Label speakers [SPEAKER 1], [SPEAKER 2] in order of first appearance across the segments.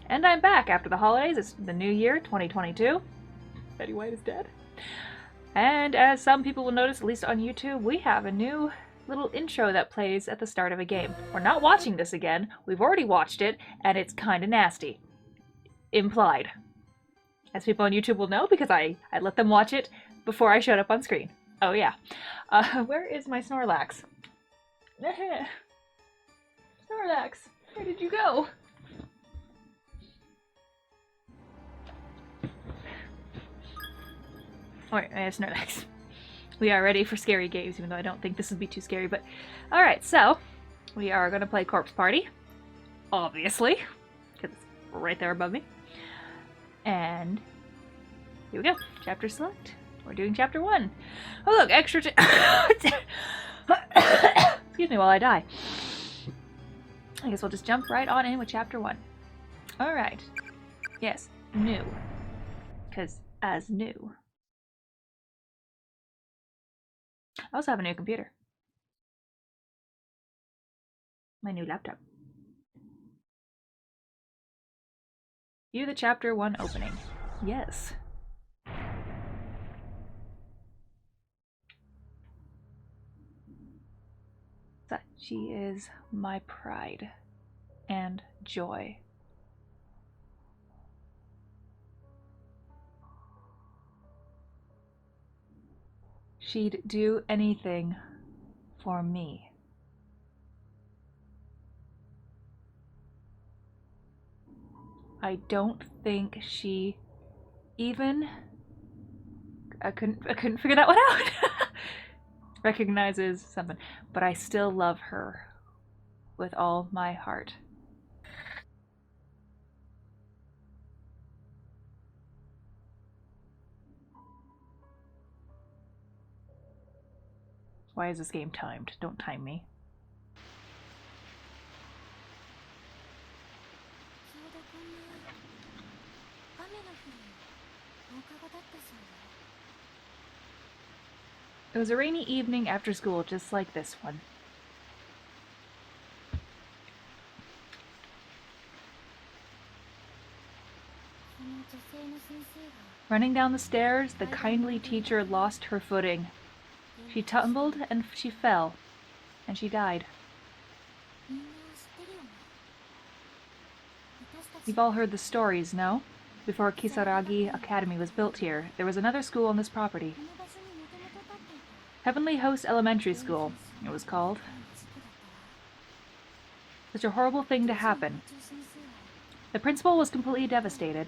[SPEAKER 1] And I'm back after the holidays. It's the new year, 2022. Betty White is dead. And as some people will notice, at least on YouTube, we have a new little intro that plays at the start of a game. We're not watching this again. We've already watched it, and it's kind of nasty. Implied. As people on YouTube will know, because I let them watch it before I showed up on screen. Oh yeah. Where is my Snorlax? Snorlax, where did you go? Alright, I have Snorlax. We are ready for scary games, even though I don't think this would be too scary, but... Alright, so, we are going to play Corpse Party. Obviously. Because it's right there above me. And... here we go. Chapter select. We're doing Chapter 1. Oh look, extra... Excuse me while I die. I guess we'll just jump right on in with Chapter 1. Alright. Yes, new. Because, as new. I also have a new computer. My new laptop. View the Chapter 1 opening. Yes. She is my pride and joy. She'd do anything for me. I don't think she even... I couldn't figure that one out. Recognizes something, but I still love her with all my heart. Why is this game timed? Don't time me. It was a rainy evening after school, just like this one. Running down the stairs, the kindly teacher lost her footing. She tumbled and she fell, and she died. You've all heard the stories, no? Before Kisaragi Academy was built here, there was another school on this property. Heavenly Host Elementary School, it was called. Such a horrible thing to happen. The principal was completely devastated.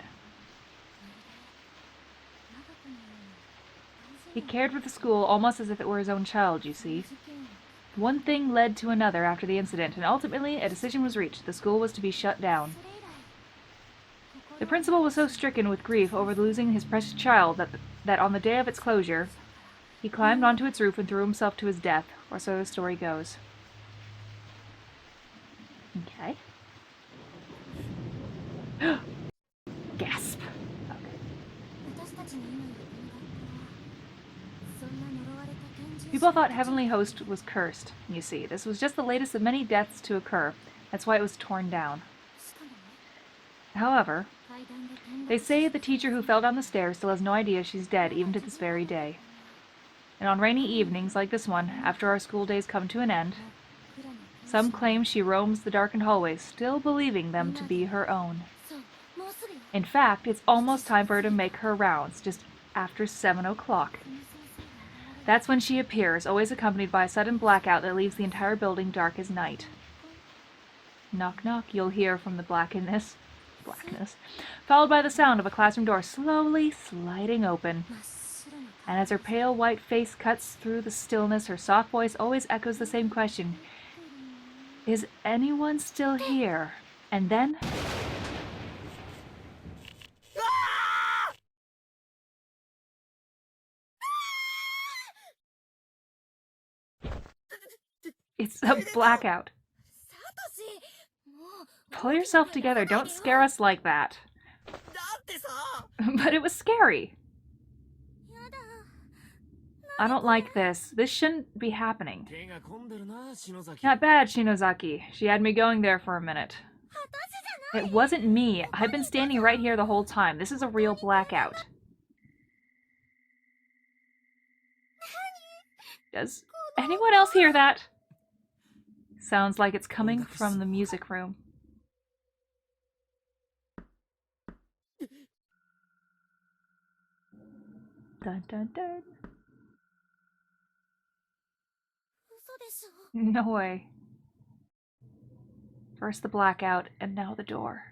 [SPEAKER 1] He cared for the school almost as if it were his own child, you see. One thing led to another after the incident, and ultimately a decision was reached. The school was to be shut down. The principal was so stricken with grief over losing his precious child that on the day of its closure, he climbed onto its roof and threw himself to his death, or so the story goes. Okay. Gasp. Okay. People thought Heavenly Host was cursed, you see. This was just the latest of many deaths to occur. That's why it was torn down. However, they say the teacher who fell down the stairs still has no idea she's dead, even to this very day. And on rainy evenings like this one, after our school days come to an end, Some claim she roams the darkened hallways, still believing them to be her own. In fact, it's almost time for her to make her rounds, just after 7 o'clock. That's when she appears, always accompanied by a sudden blackout that leaves the entire building dark as night. Knock knock, you'll hear from the blackness, followed by the sound of a classroom door slowly sliding open. And as her pale white face cuts through the stillness, her soft voice always echoes the same question. Is anyone still here? And then... it's a blackout. Pull yourself together, don't scare us like that. But it was scary. I don't like this. This shouldn't be happening. Not bad, Shinozaki. She had me going there for a minute. It wasn't me. I've been standing right here the whole time. This is a real blackout. Does anyone else hear that? Sounds like it's coming from the music room. Dun dun dun. No way. First the blackout, and now the door.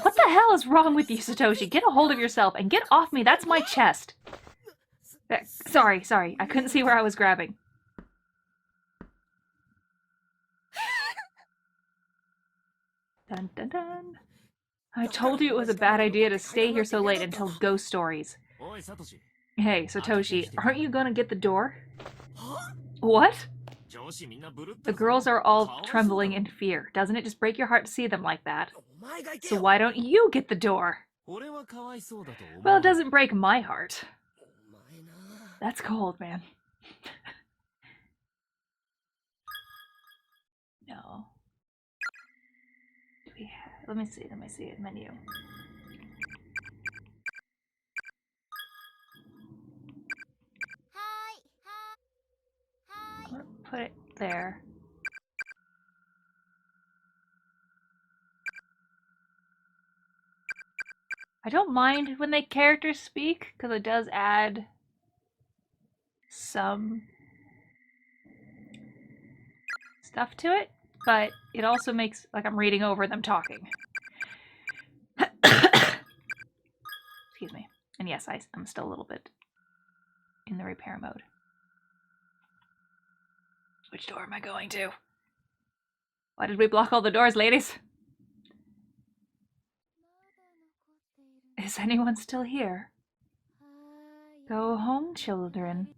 [SPEAKER 1] What the hell is wrong with you, Satoshi? Get a hold of yourself and get off me. That's my chest. Sorry. I couldn't see where I was grabbing. Dun dun dun. I told you it was a bad idea to stay here so late and tell ghost stories. Hey, Satoshi, aren't you gonna get the door? What? The girls are all trembling in fear. Doesn't it just break your heart to see them like that? So why don't you get the door? Well, it doesn't break my heart. That's cold, man. No. Let me see. Menu. I'm gonna put it there. I don't mind when the characters speak, because it does add some stuff to it, but it also makes like I'm reading over them talking. Excuse me. And yes, I'm still a little bit in the repair mode. Which door am I going to? Why did we block all the doors, ladies? Is anyone still here? Go home, children.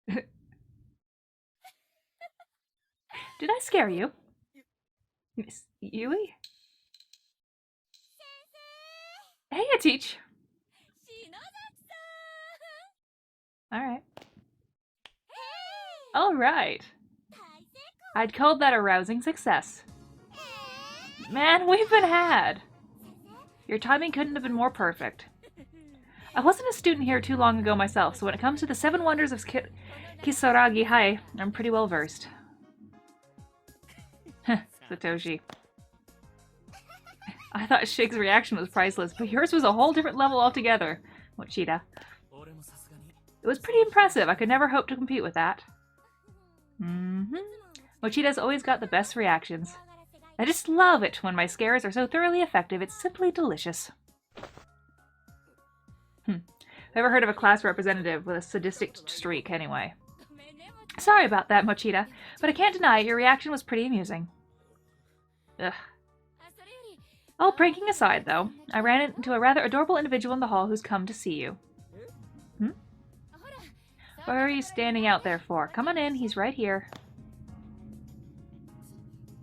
[SPEAKER 1] Did I scare you? Miss Yui? Hey, I teach. Alright. Alright. I'd call that a rousing success. Man, we've been had. Your timing couldn't have been more perfect. I wasn't a student here too long ago myself, so when it comes to the 7 wonders of Kisaragi High, I'm pretty well versed. Satoshi. I thought Shig's reaction was priceless, but yours was a whole different level altogether, Mochida. It was pretty impressive. I could never hope to compete with that. Mochida's always got the best reactions. I just love it when my scares are so thoroughly effective. It's simply delicious. Never heard of a class representative with a sadistic streak, anyway. Sorry about that, Mochida, but I can't deny your reaction was pretty amusing. Ugh. All pranking aside, though, I ran into a rather adorable individual in the hall who's come to see you. What are you standing out there for? Come on in, he's right here.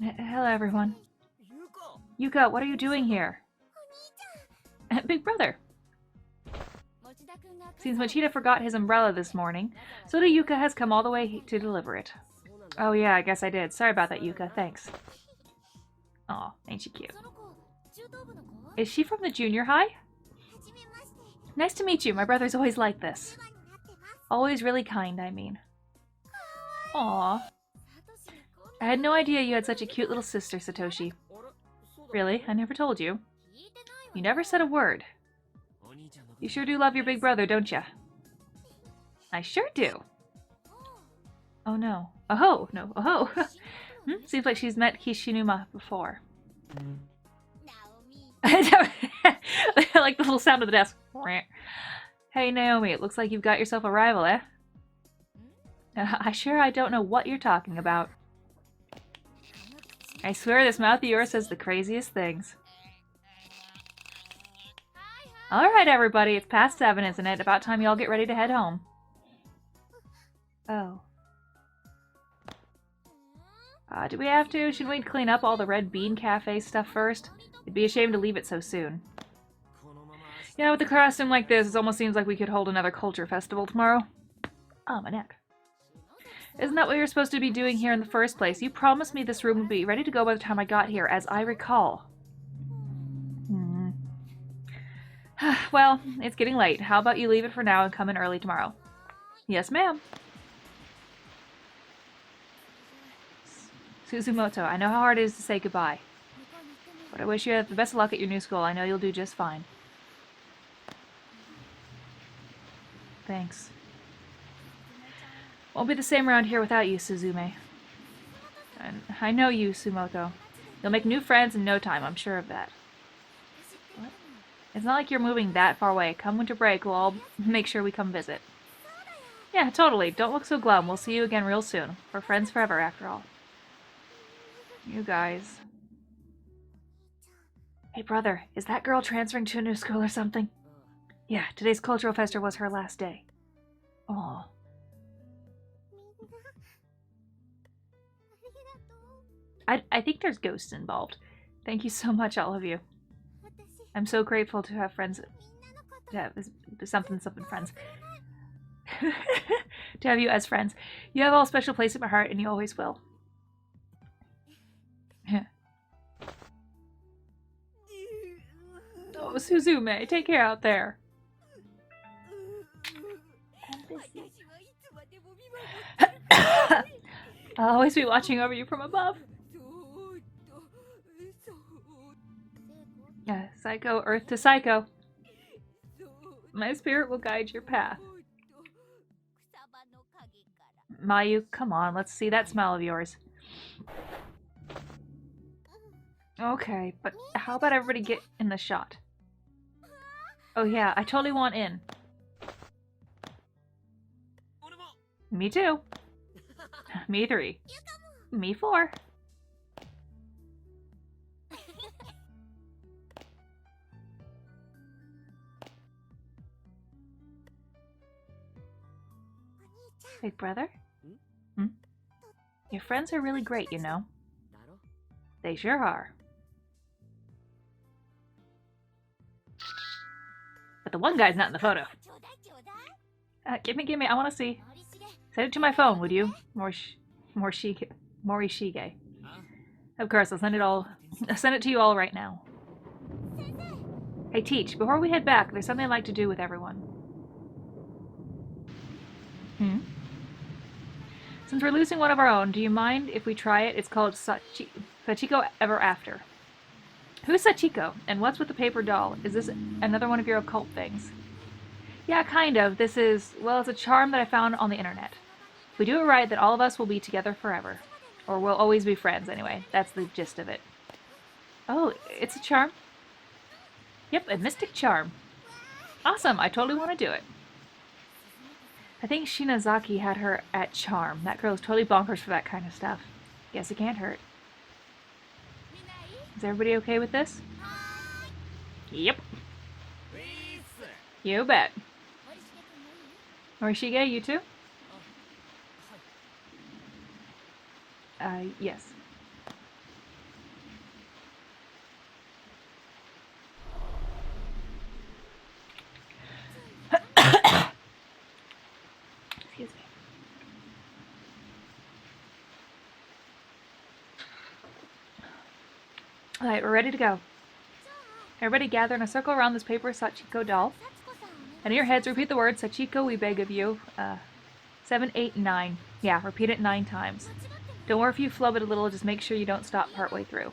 [SPEAKER 1] Hello, everyone. Yuka, what are you doing here? Big brother. Seems Mochida forgot his umbrella this morning, so Yuka has come all the way to deliver it. Oh yeah, I guess I did. Sorry about that, Yuka. Thanks. Aw, ain't she cute. Is she from the junior high? Nice to meet you. My brother's always like this. Always really kind, I mean. Aww. I had no idea you had such a cute little sister, Satoshi. Really? I never told you. You never said a word. You sure do love your big brother, don't ya? I sure do. Oh no. Oh no. Oh. Seems like she's met Kishinuma before. I like the little sound of the desk. Hey Naomi, it looks like you've got yourself a rival, eh? I don't know what you're talking about. I swear this mouth of yours says the craziest things. Alright everybody, it's past 7, isn't it? About time you all get ready to head home. Oh. Do we have to? Shouldn't we clean up all the Red Bean Cafe stuff first? It'd be a shame to leave it so soon. Yeah, with a costume like this, it almost seems like we could hold another culture festival tomorrow. Oh, my neck. Isn't that what you were supposed to be doing here in the first place? You promised me this room would be ready to go by the time I got here, as I recall. Well, it's getting late. How about you leave it for now and come in early tomorrow? Yes, ma'am. Suzumoto, I know how hard it is to say goodbye. But I wish you the best of luck at your new school. I know you'll do just fine. Thanks. Won't be the same around here without you, Suzume. And I know you, Sumoto. You'll make new friends in no time, I'm sure of that. What? It's not like you're moving that far away. Come winter break, we'll all make sure we come visit. Yeah, totally. Don't look so glum. We'll see you again real soon. We're friends forever, after all. You guys. Hey, brother, is that girl transferring to a new school or something? Yeah, today's cultural festival was her last day. Aw. I think there's ghosts involved. Thank you so much, all of you. I'm so grateful to have friends. To have something friends. To have you as friends. You have all a special place in my heart, and you always will. Oh, Suzume, take care out there. I'll always be watching over you from above. Psycho, Earth to Psycho. My spirit will guide your path. Mayu, come on, let's see that smile of yours. Okay, but how about everybody get in the shot? Oh yeah, I totally want in. Me too. Me 3. Me 4. Big brother? Your friends are really great, you know. They sure are. But the one guy's not in the photo. Gimme, I want to see. Send it to my phone, would you? Morishige. Of course, I'll send it to you all right now. Hey, Teach, before we head back, there's something I'd like to do with everyone. Since we're losing one of our own, do you mind if we try it? It's called Sachiko Ever After. Who's Sachiko? And what's with the paper doll? Is this another one of your occult things? Yeah, kind of. This is, well, it's a charm that I found on the internet. If we do it right, then all of us will be together forever. Or we'll always be friends, anyway. That's the gist of it. Oh, it's a charm? Yep, a mystic charm. Awesome, I totally want to do it. I think Shinazaki had her at charm. That girl is totally bonkers for that kind of stuff. Guess it can't hurt. Is everybody okay with this? Yep. You bet. Morishige, you too? Yes. Excuse me. Alright, we're ready to go. Everybody gather in a circle around this paper Sachiko doll. And in your heads, repeat the words, Sachiko, we beg of you. 7, 8, 9. Yeah, repeat it 9 times. Don't worry if you flub it a little, just make sure you don't stop partway through.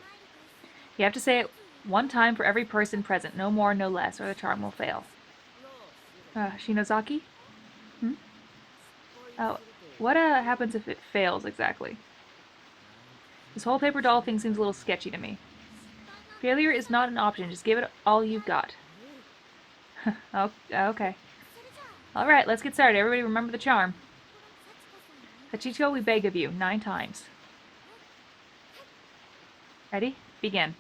[SPEAKER 1] You have to say it 1 time for every person present, no more, no less, or the charm will fail. Shinozaki? Oh, what happens if it fails exactly? This whole paper doll thing seems a little sketchy to me. Failure is not an option, just give it all you've got. Oh, okay. Alright, let's get started. Everybody remember the charm. Sachiko, we beg of you, 9 times. Ready? Begin.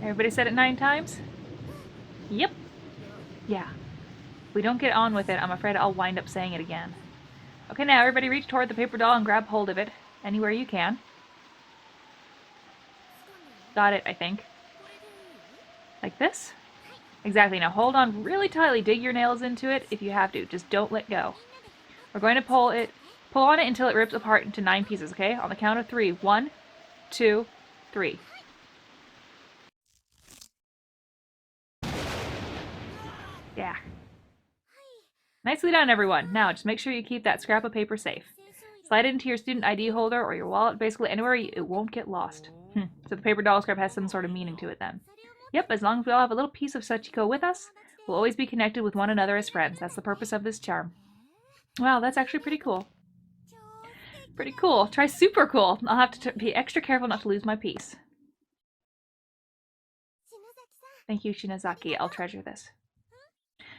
[SPEAKER 1] Everybody said it 9 times? Yep. Yeah. If we don't get on with it, I'm afraid I'll wind up saying it again. Okay, now everybody reach toward the paper doll and grab hold of it. Anywhere you can. Got it, I think. Like this? Exactly. Now hold on really tightly. Dig your nails into it if you have to. Just don't let go. We're going to pull on it until it rips apart into 9 pieces, okay? On the count of 3. 1, 2, 3. Yeah. Nicely done, everyone. Now, just make sure you keep that scrap of paper safe. Slide it into your student ID holder or your wallet, basically anywhere it won't get lost. So the paper doll scrap has some sort of meaning to it then. Yep, as long as we all have a little piece of Sachiko with us, we'll always be connected with one another as friends. That's the purpose of this charm. Wow, that's actually pretty cool. Pretty cool. Try super cool. I'll have to be extra careful not to lose my piece. Thank you, Shinozaki. I'll treasure this.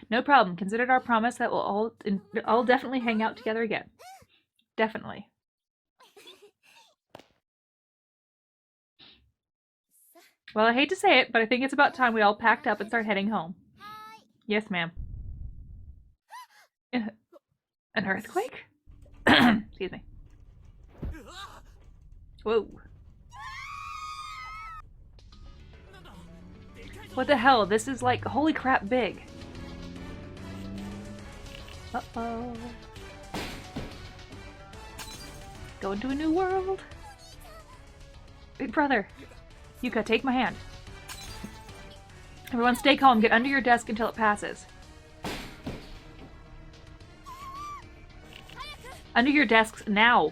[SPEAKER 1] No problem. Consider it our promise that we'll all definitely hang out together again. Definitely. Well, I hate to say it, but I think it's about time we all packed up and start heading home. Yes, ma'am. An earthquake? Excuse me. Whoa. What the hell? This is like, holy crap, big. Uh-oh. Going to a new world. Big brother. Yuka, take my hand. Everyone stay calm. Get under your desk until it passes. Under your desks now.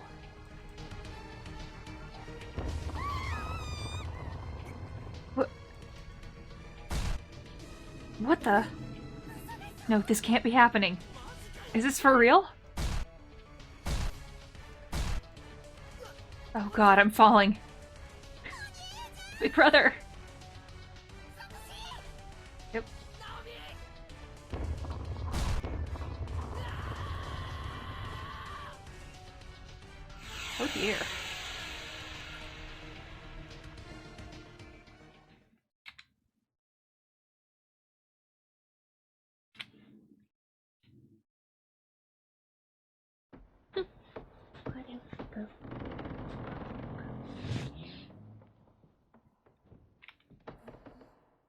[SPEAKER 1] What the? No, this can't be happening. Is this for real? Oh god, I'm falling. Big brother. Yep. Oh dear.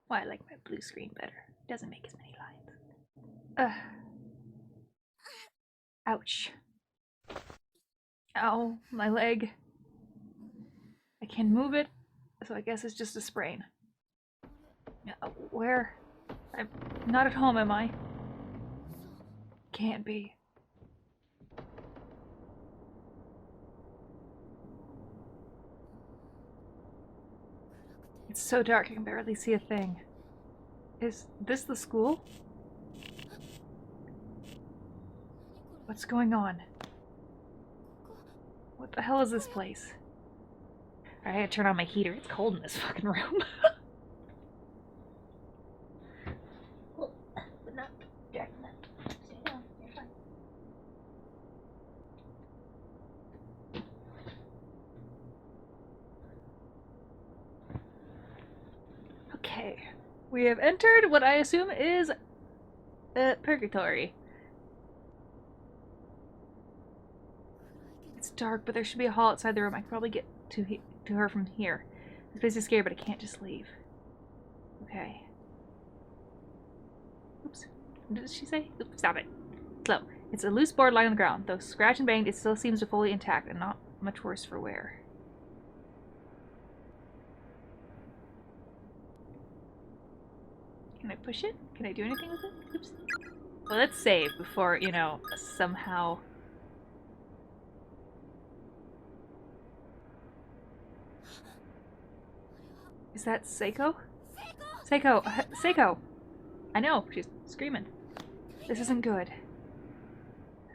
[SPEAKER 1] Why, I like my blue screen better. It doesn't make as many lines. Ouch. Ow, my leg. I can move it, so I guess it's just a sprain. Where? I'm not at home, am I? Can't be. It's so dark I can barely see a thing. Is this the school? What's going on? What the hell is this place? I gotta turn on my heater. It's cold in this fucking room. Okay, we have entered what I assume is purgatory. It's dark, but there should be a hall outside the room. I can probably get to her from here. This place is scary, but I can't just leave. Okay. Oops. What did she say? Oops, stop it. Slow. It's a loose board lying on the ground. Though scratched and banged, it still seems to fully intact and not much worse for wear. Can I push it? Can I do anything with it? Oops. Well, let's save before, you know, somehow... Is that Seiko? Seiko! Seiko! I know, she's screaming. This isn't good.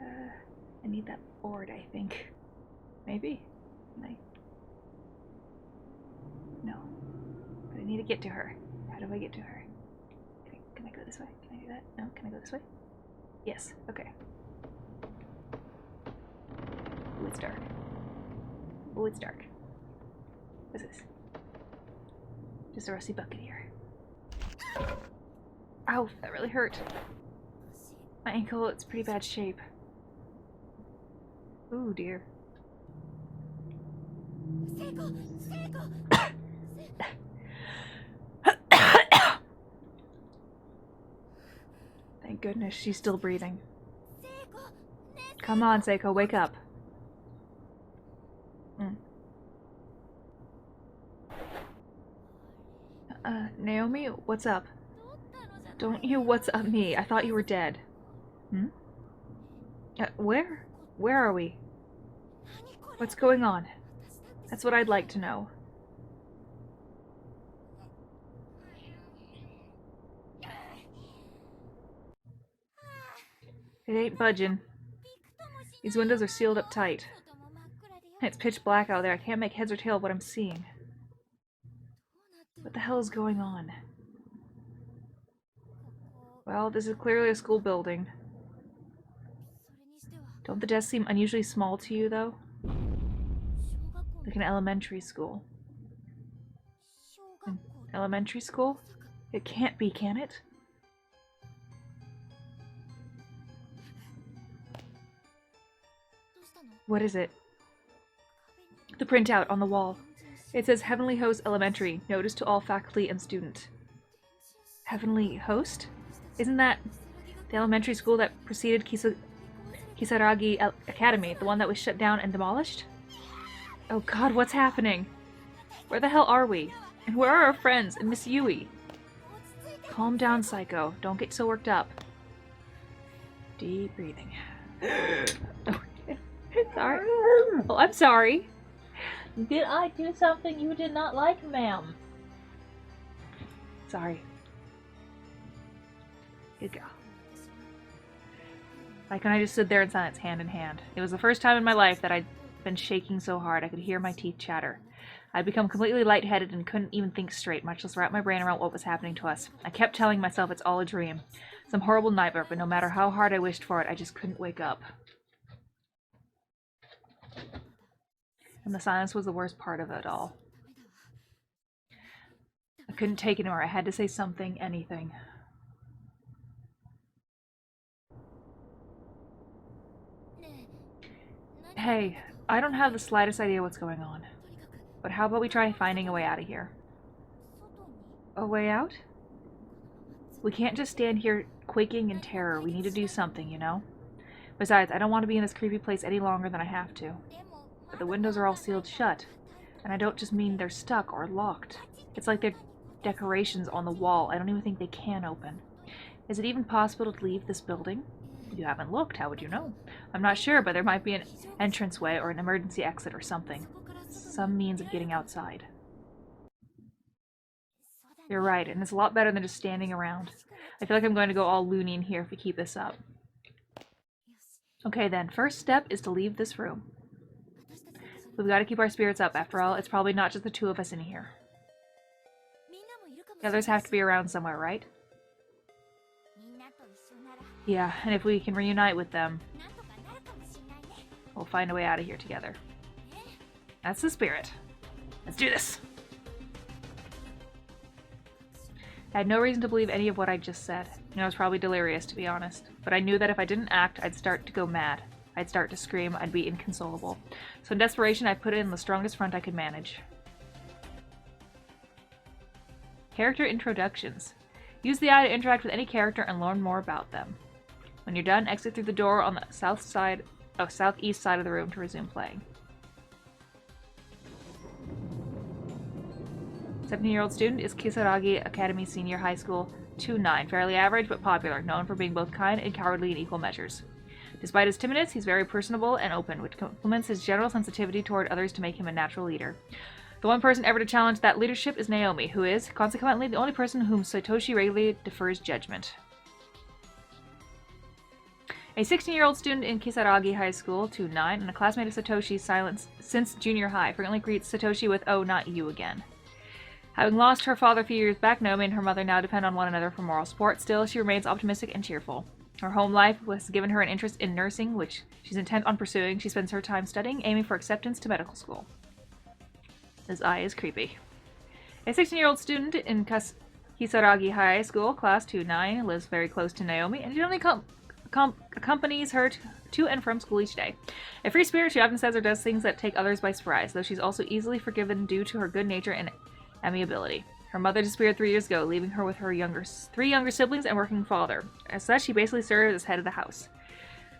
[SPEAKER 1] I need that board, I think. Maybe? Can I? No. But I need to get to her. How do I get to her? Can I go this way? Can I do that? No? Can I go this way? Yes. Okay. Ooh, it's dark. Ooh, it's dark. What's this? Just a rusty bucket here. Ow, that really hurt. My ankle, it's pretty bad shape. Ooh, dear. Thank goodness she's still breathing. Come on, Seiko, wake up. Naomi, what's up? Don't you what's up me? I thought you were dead. Hmm? Where? Where are we? What's going on? That's what I'd like to know. It ain't budging. These windows are sealed up tight. It's pitch black out there. I can't make heads or tail of what I'm seeing. What the hell is going on? Well, this is clearly a school building. Don't the desks seem unusually small to you, though? Like an elementary school. An elementary school? It can't be, can it? What is it? The printout on the wall. It says Heavenly Host Elementary. Notice to all faculty and student. Heavenly Host? Isn't that the elementary school that preceded Kisaragi Academy, the one that was shut down and demolished? Oh god, what's happening? Where the hell are we? And where are our friends and Miss Yui? Calm down, Psycho. Don't get so worked up. Deep breathing. Oh, sorry. Oh, I'm sorry. Did I do something you did not like, ma'am? Sorry. Good girl. Like when I just stood there in silence, hand in hand. It was the first time in my life that I'd been shaking so hard I could hear my teeth chatter. I'd become completely lightheaded and couldn't even think straight, much less wrap my brain around what was happening to us. I kept telling myself it's all a dream. Some horrible nightmare, but no matter how hard I wished for it, I just couldn't wake up. And the silence was the worst part of it all. I couldn't take it anymore. I had to say something, anything. Hey, I don't have the slightest idea what's going on. But how about we try finding a way out of here? A way out? We can't just stand here quaking in terror. We need to do something, you know? Besides, I don't want to be in this creepy place any longer than I have to. But the windows are all sealed shut. And I don't just mean they're stuck or locked. It's like they're decorations on the wall. I don't even think they can open. Is it even possible to leave this building? You haven't looked. How would you know? I'm not sure, but there might be an entranceway or an emergency exit or something. Some means of getting outside. You're right, and it's a lot better than just standing around. I feel like I'm going to go all loony in here if we keep this up. Okay then, first step is to leave this room. We've got to keep our spirits up. After all, it's probably not just the two of us in here. The others have to be around somewhere, right? Yeah, and if we can reunite with them, we'll find a way out of here together. That's the spirit. Let's do this! I had no reason to believe any of what I just said. I was probably delirious, to be honest. But I knew that if I didn't act, I'd start to go mad. I'd start to scream. I'd be inconsolable. So in desperation, I put it in the strongest front I could manage. Character introductions. Use the eye to interact with any character and learn more about them. When you're done, exit through the door on the southeast side of the room to resume playing. 17-year-old student is Kisaragi Academy Senior High School 2-9, fairly average but popular, known for being both kind and cowardly in equal measures. Despite his timidness, he's very personable and open, which complements his general sensitivity toward others to make him a natural leader. The one person ever to challenge that leadership is Naomi, who is, consequently, the only person whom Satoshi regularly defers judgment. A 16-year-old student in Kisaragi High School 2-9 and a classmate of Satoshi's since junior high frequently greets Satoshi with, "Oh, not you again." Having lost her father a few years back, Naomi and her mother now depend on one another for moral support. Still, she remains optimistic and cheerful. Her home life has given her an interest in nursing, which she's intent on pursuing. She spends her time studying, aiming for acceptance to medical school. This eye is creepy. A 16-year-old student in Kisaragi High School, class 2-9, lives very close to Naomi and generally accompanies her to and from school each day. A free spirit, she often says or does things that take others by surprise, though she's also easily forgiven due to her good nature and amiability. Her mother disappeared 3 years ago, leaving her with her three younger siblings and working father. As such, she basically serves as head of the house.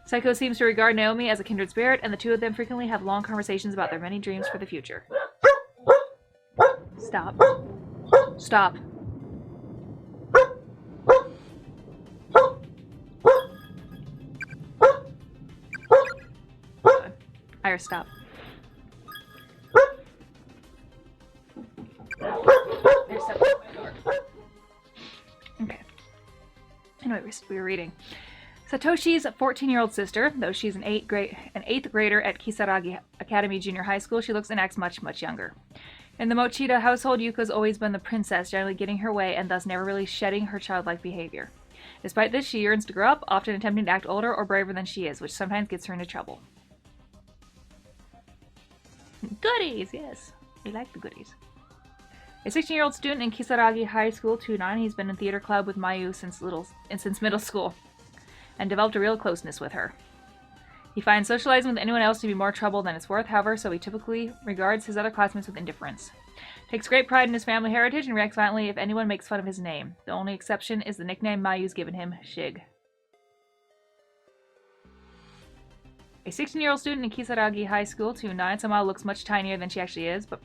[SPEAKER 1] Psycho seems to regard Naomi as a kindred spirit, and the two of them frequently have long conversations about their many dreams for the future. Stop. Stop. Iris, stop. There's something at my door. Okay. Anyway, we were reading. Satoshi's 14-year-old sister, though she's an 8th grader at Kisaragi Academy Junior High School, she looks and acts much, much younger. In the Mochida household, Yuka's always been the princess, generally getting her way and thus never really shedding her childlike behavior. Despite this, she yearns to grow up, often attempting to act older or braver than she is, which sometimes gets her into trouble. Goodies! Yes, we like the goodies. A 16-year-old student in Kisaragi High School 2-9, he's been in theater club with Mayu since middle school, and developed a real closeness with her. He finds socializing with anyone else to be more trouble than it's worth, however, so he typically regards his other classmates with indifference. Takes great pride in his family heritage and reacts violently if anyone makes fun of his name. The only exception is the nickname Mayu's given him, Shig. A 16-year-old student in Kisaragi High School 2-9 somehow looks much tinier than she actually is, but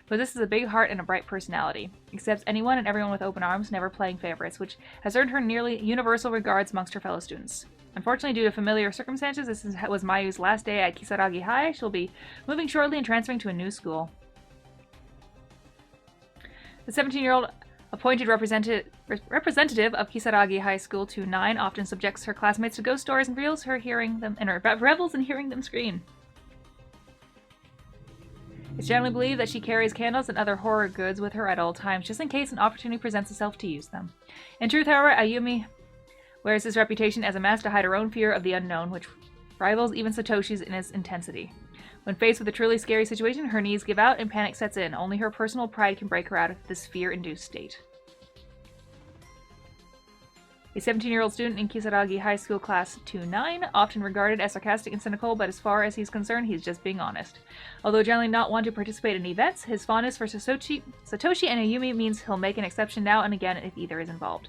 [SPEAKER 1] possesses a big heart and a bright personality. Accepts anyone and everyone with open arms, never playing favorites, which has earned her nearly universal regards amongst her fellow students. Unfortunately, due to familiar circumstances, this was Mayu's last day at Kisaragi High. She'll be moving shortly and transferring to a new school. The 17-year-old appointed representative of Kisaragi High School 2-9 often subjects her classmates to ghost stories and revels in hearing them scream. It's generally believed that she carries candles and other horror goods with her at all times, just in case an opportunity presents itself to use them. In truth, however, Ayumi wears this reputation as a mask to hide her own fear of the unknown, which rivals even Satoshi's in its intensity. When faced with a truly scary situation, her knees give out and panic sets in. Only her personal pride can break her out of this fear-induced state. A 17-year-old student in Kisaragi High School Class 2-9, often regarded as sarcastic and cynical, but as far as he's concerned, he's just being honest. Although generally not one to participate in events, his fondness for Satoshi and Ayumi means he'll make an exception now and again if either is involved.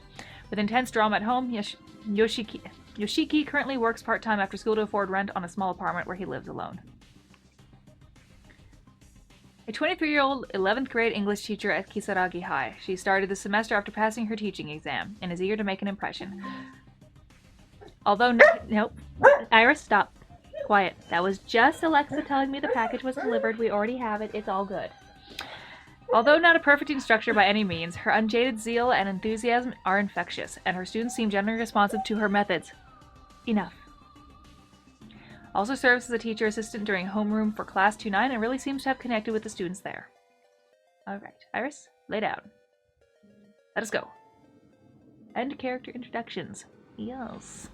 [SPEAKER 1] With intense drama at home, Yoshiki currently works part-time after school to afford rent on a small apartment where he lives alone. A 23-year-old 11th grade English teacher at Kisaragi High. She started this semester after passing her teaching exam and is eager to make an impression. Although nope. Iris, stop. Quiet. That was just Alexa telling me the package was delivered. We already have it. It's all good. Although not a perfect instructor by any means, her unjaded zeal and enthusiasm are infectious, and her students seem generally responsive to her methods. Enough. Also serves as a teacher assistant during homeroom for Class 2-9 and really seems to have connected with the students there. Alright, Iris, lay down. Let us go. End character introductions. Yes.